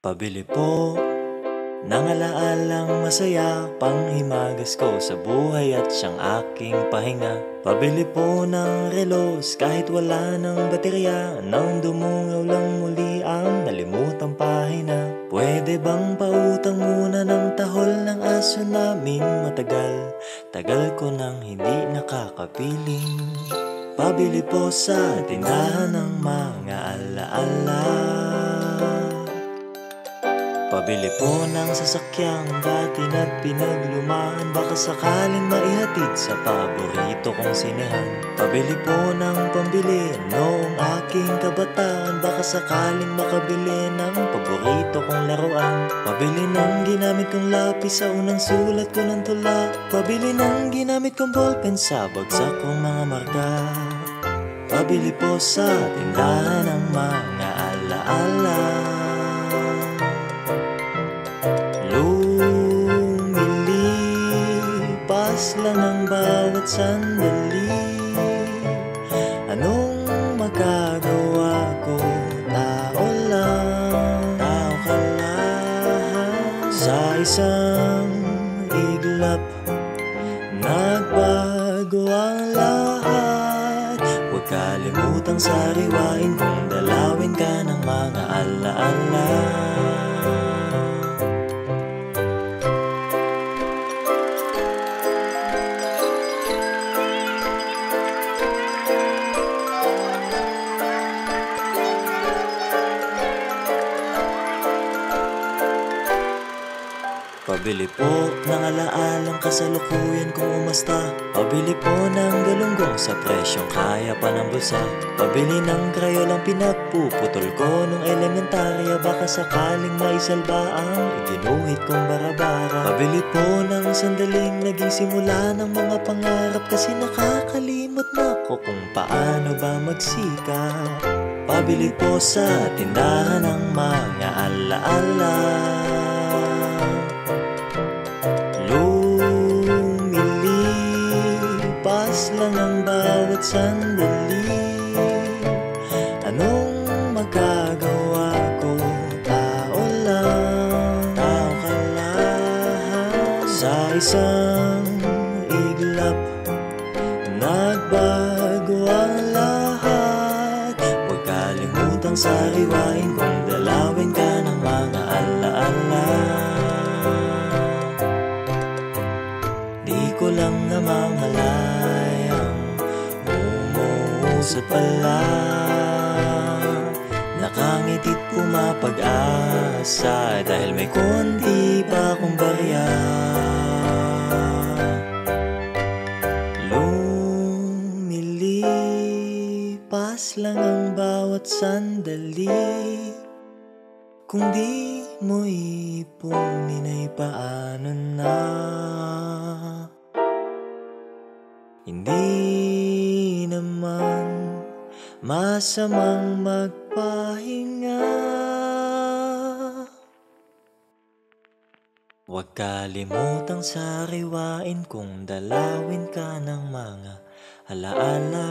Pabili po ng alaalang masaya, panghimagas ko sa buhay at siyang aking pahinga. Pabili po ng relos kahit wala ng baterya, nang dumungaw lang muli ang nalimutang pahina. Pwede bang pautang muna ng tahol ng aso naming matagal? Tagal ko nang hindi nakakapiling. Pabili po sa tindahan ng mga alaala. Pabili po ng sasakyang dati na pinaglumaan, baka sakaling maihatid sa paborito kong sinehan. Pabili po ng pambili noong aking kabataan, baka sakaling makabili ng paborito kong laruan. Pabili ng ginamit kong lapis sa unang sulat ko ng tula. Pabili ng ginamit kong ballpen sa bagsak kong mga marka. Pabili po sa tindahan ng mga alaala. Lumilipas lang ang bawat sandali. Anong magagawa ko? Tao lang, tao ka lang. Sa isang iglap, nagbago ang lahat. Huwag kalimutang sariwain kung dalawin ka ng mga alaala. Pabili po ng alaalang kasalukuyan kung umasta. Pabili po ng galunggong sa presyong kaya pa ng bulsa. Pabili ng krayolang pinagpuputol ko nung elementarya, baka sakaling maisalba ang iginuhit kong barabara. Pabili po ng sandaling naging simula ng mga pangarap, kasi nakakalimot na ko kung paano ba magsikap. Pabili po sa tindahan ng mga alaala. Lumilipas lang ang bawat sandali. Anong magagawa ko? Tao lang, tao ka lang. Sa isang iglap, nagbago ang lahat. Huwag kalimutang sariwain kung dalawin ka ng mga alaala. Di ko lang namamalayang umuusap pala. Nakangiti't pumapag-asa dahil may konti pa akong barya. Lumilipas lang ang bawat sandali. Kung di mo ipunin ay paano na? Hindi naman masamang magpahinga. Huwag kalimutang sariwain kung dalawin ka ng mga alaala.